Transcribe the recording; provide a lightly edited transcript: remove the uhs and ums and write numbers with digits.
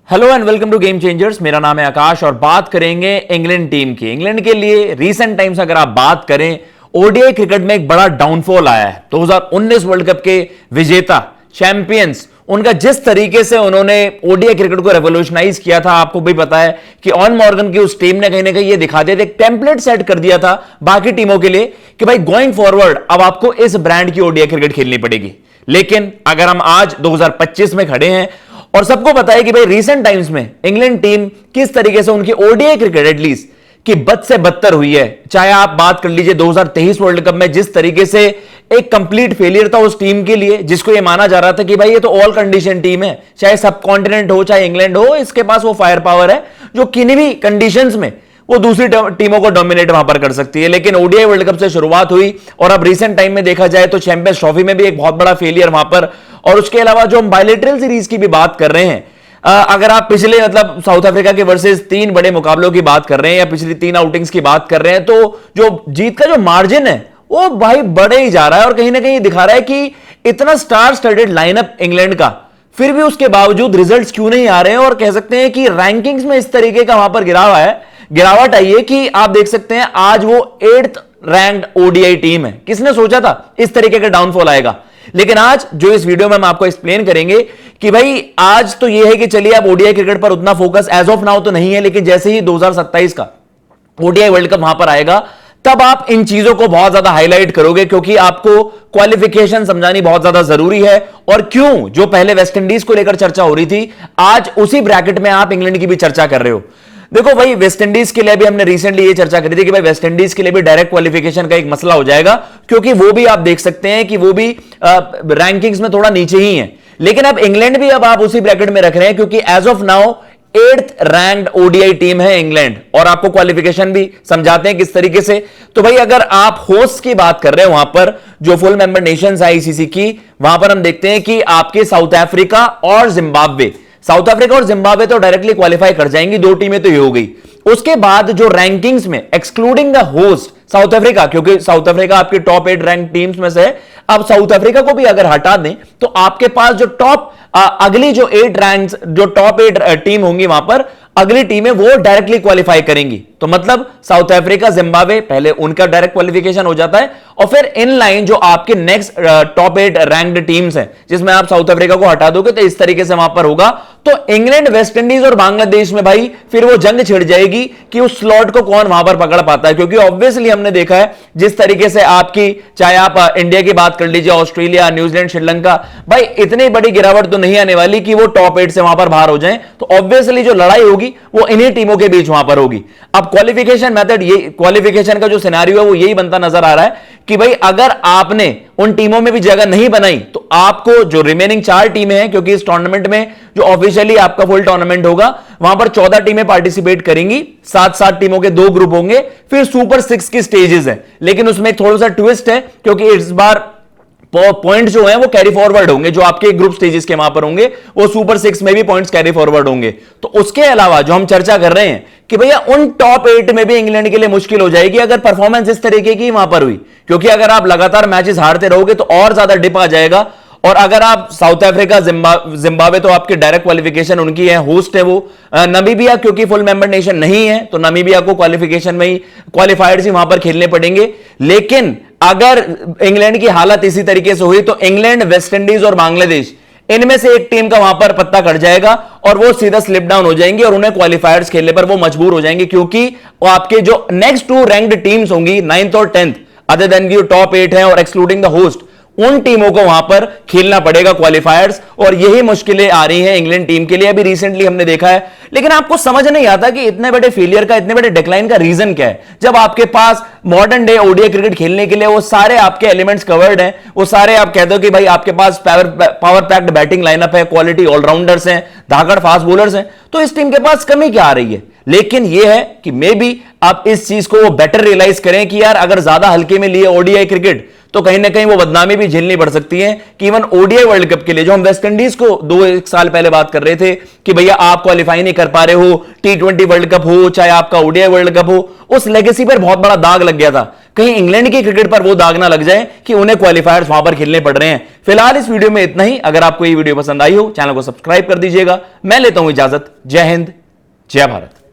Hello and welcome to game changers. मेरा नाम है आकाश और बात करेंगे इंग्लैंड टीम की। इंग्लैंड के लिए रीसेंट टाइम्स अगर आप बात करें, ओडीआई क्रिकेट में एक बड़ा डाउनफॉल आया है। 2019 वर्ल्ड कप के विजेता चैंपियंस, उनका जिस तरीके से उन्होंने ओडीआई क्रिकेट को रेवोल्यूशनाइज किया था, आपको भी पता है कि ऑन मॉर्गन की उस टीम ने कहीं ना कहीं ये दिखा दिया था, एक टेम्पलेट सेट कर दिया था बाकी टीमों के लिए कि भाई गोइंग फॉरवर्ड अब आपको इस ब्रांड की ओडीआई क्रिकेट खेलनी पड़ेगी। लेकिन अगर हम आज 2025 में खड़े हैं और सबको पता है कि भाई रीसेंट टाइम्स में इंग्लैंड टीम किस तरीके से उनकी ओडीआई क्रिकेट एटलीस्ट की बद से बदतर हुई है। चाहे आप बात कर लीजिए 2023 वर्ल्ड कप में जिस तरीके से एक कंप्लीट फेलियर था उस टीम के लिए, जिसको ये माना जा रहा था कि भाई ये तो ऑल कंडीशन टीम है, चाहे सब कॉन्टिनेंट हो चाहे इंग्लैंड हो, इसके पास वो फायर पावर है जो किन्हीं भी कंडीशंस में वो दूसरी टीमों को डोमिनेट वहां पर कर सकती है। लेकिन ओडीआई वर्ल्ड कप से शुरुआत हुई और अब रीसेंट टाइम में देखा जाए तो चैंपियंस ट्रॉफी में भी एक बहुत बड़ा फेलियर वहां पर। और उसके अलावा जो हम बायलैटरल सीरीज की भी बात कर रहे हैं, अगर आप पिछले साउथ अफ्रीका के वर्सेस 3 बड़े मुकाबलों की बात कर रहे हैं या पिछली 3 आउटिंग्स की बात कर रहे हैं, तो जो जीत का जो मार्जिन है वो भाई बढ़े ही जा रहा है और कहीं ना कहीं दिखा रहा है कि इतना स्टार स्टडेड लाइनअप इंग्लैंड का, फिर भी उसके बावजूद रिजल्ट्स क्यों नहीं आ रहे हैं। और कह सकते हैं कि रैंकिंग्स में इस तरीके का वहां पर गिरावट आई है कि आप देख सकते हैं आज वो 8th रैंक्ड ओडीआई टीम है। किसने सोचा था इस तरीके का डाउनफॉल आएगा। लेकिन आज जो इस वीडियो में हम आपको एक्सप्लेन करेंगे कि भाई आज तो ये है कि चलिए अब ओडीआई क्रिकेट पर उतना फोकस एज ऑफ नाउ तो नहीं है, लेकिन जैसे ही 2027 का ओडीआई वर्ल्ड कप वहां पर आएगा तब आप इन चीजों को बहुत ज्यादा हाईलाइट करोगे, क्योंकि आपको क्वालिफिकेशन समझानी बहुत ज्यादा जरूरी है। और क्यों जो पहले वेस्ट इंडीज को लेकर चर्चा हो रही थी, आज उसी ब्रैकेट में आप इंग्लैंड की भी चर्चा कर रहे हो। देखो भाई, वेस्ट इंडीज के लिए भी हमने रिसेंटली ये चर्चा करी थी कि भाई वेस्ट इंडीज के लिए भी डायरेक्ट क्वालिफिकेशन का एक मसला हो जाएगा, क्योंकि वो भी आप देख सकते हैं कि वो भी रैंकिंग्स में थोड़ा नीचे ही है। लेकिन अब इंग्लैंड भी अब आप उसी ब्रैकेट में रख रहे हैं, क्योंकि as of now 8th ranked ODI team है इंग्लैंड। और आपको क्वालिफिकेशन भी समझाते हैं किस तरीके से। तो भाई अगर आप होस्ट की बात कर रहे हैं, वहां पर जो फुल मेंबर नेशंस है आईसीसी की, वहां पर हम देखते हैं कि आपके साउथ अफ्रीका और जिम्बाब्वे, साउथ अफ्रीका और जिम्बाब्वे तो डायरेक्टली क्वालिफाई कर जाएंगी, 2 टीमें तो ये हो गई। उसके बाद जो रैंकिंग्स में excluding the host south Africa, क्योंकि साउथ अफ्रीका आपके टॉप 8 रैंक टीम्स में से, अब साउथ अफ्रीका को भी अगर हटा दें तो आपके पास जो टॉप अगली जो 8 रैंक्स, जो टॉप 8 टीम होंगी वहां पर अगली टीमें वो डायरेक्टली क्वालिफाई करेंगी। तो मतलब साउथ अफ्रीका, जिम्बाब्वे, पहले उनका डायरेक्ट क्वालिफिकेशन हो जाता है और फिर इन लाइन जो आपके नेक्स्ट टॉप 8 रैंक्ड टीम्स हैं, जिसमें आप साउथ अफ्रीका को हटा दोगे तो इस तरीके से वहां पर होगा। तो इंग्लैंड, वेस्ट इंडीज और बांग्लादेश में भाई फिर वो जंग छिड़ जाएगी कि उस स्लॉट को कौन वहां पर पकड़ पाता है। क्योंकि ऑब्वियसली हमने देखा है जिस तरीके से आपकी, चाहे आप इंडिया की बात कर लीजिए, ऑस्ट्रेलिया, न्यूजीलैंड, श्रीलंका, भाई इतनी बड़ी गिरावट तो नहीं आने वाली कि वो टॉप 8 से वहां पर बाहर हो जाएं। तो ऑब्वियसली जो लड़ाई होगी वो इन्हीं टीमों के बीच वहां पर होगी। अब क्वालिफिकेशन मेथड, ये क्वालिफिकेशन का जो सिनेरियो है वो यही बनता नजर आ रहा है कि भाई अगर आपने उन टीमों में भी जगह नहीं बनाई तो आपको जो रिमेनिंग 4 टीमें हैं, क्योंकि इस टूर्नामेंट में जो ऑफिशियली आपका फुल टूर्नामेंट होगा वहां पर 14 टीमें पार्टिसिपेट करेंगी, 7-7 टीमों के 2 ग्रुप होंगे, फिर सुपर 6 की स्टेजेस है। लेकिन उसमें एक थोड़ा सा ट्विस्ट है, क्योंकि इस बार पॉइंट जो है वो कैरी फॉरवर्ड होंगे, जो आपके ग्रुप स्टेजेस के वहां पर होंगे वो सुपर 6 में भी पॉइंट्स कैरी फॉरवर्ड होंगे। तो उसके अलावा जो हम चर्चा कर रहे हैं कि भैया उन टॉप 8 में भी इंग्लैंड के लिए मुश्किल हो जाएगी अगर परफॉर्मेंस इस तरीके की वहां पर हुई, क्योंकि अगर आप लगातार मैचेस हारते रहोगे तो और ज्यादा डिप आ जाएगा। और अगर आप साउथ अफ्रीका, जिम्बाब्वे तो आपके डायरेक्ट क्वालिफिकेशन उनकी है, होस्ट है वो। नामीबिया क्योंकि फुल मेंबर नेशन नहीं है तो नामीबिया को क्वालिफिकेशन में ही, क्वालिफायर्स ही वहां पर खेलने पड़ेंगे। लेकिन अगर इंग्लैंड की हालत इसी तरीके से हुई तो इंग्लैंड, वेस्ट इंडीज और बांग्लादेश, इनमें से एक टीम का वहां पर पत्ता कट जाएगा और वो सीधा स्लिप डाउन हो जाएंगे और उन्हें क्वालिफायर्स खेलने पर वो मजबूर हो जाएंगे, क्योंकि वो आपके जो नेक्स्ट 2 रैंक्ड टीम्स होंगी 9th और 10th, अदर देन जो टॉप 8 है और एक्सक्लूडिंग द होस्ट, उन टीमों को वहां पर खेलना पड़ेगा क्वालिफायर्स। और यही मुश्किलें आ रही हैं इंग्लैंड टीम के लिए, अभी रिसेंटली हमने देखा है। लेकिन आपको समझ नहीं आता कि इतने बड़े फेलियर का, इतने बड़े डिक्लाइन का रीजन क्या है, जब आपके पास मॉडर्न डे ओडीआई क्रिकेट खेलने के लिए वो सारे आपके एलिमेंट्स कवर्ड हैं, वो सारे आप कहते हो कि भाई आपके पास पावर पैक्ड बैटिंग लाइनअप है, क्वालिटी ऑलराउंडर्स हैं, धाकड़ फास्ट बॉलर्स हैं, तो इस टीम के पास कमी क्या आ रही है। लेकिन यह है कि मे बी आप इस चीज को बेटर रियलाइज करें कि यार अगर ज्यादा हल्के में लिए ओडीआई क्रिकेट तो कहीं ना कहीं वो बदनामी भी झेलनी पड़ सकती है कि इवन ओडीआई वर्ल्ड कप के लिए, जो हम वेस्ट इंडीज को 2-1 साल पहले बात कर रहे थे कि भैया आप क्वालिफाई नहीं कर पा रहे हो, T20 वर्ल्ड कप हो चाहे आपका ओडीआई वर्ल्ड कप हो, उस लेगेसी पर बहुत बड़ा दाग लग गया था। कहीं इंग्लैंड के क्रिकेट पर वो दाग ना लग जाए कि उन्हें क्वालिफायर्स वहां पर खेलने पड़ रहे हैं। फिलहाल इस वीडियो में इतना ही। अगर आपको ये वीडियो पसंद आई हो, चैनल को सब्सक्राइब कर दीजिएगा। मैं लेता हूं इजाजत। जय हिंद, जय भारत।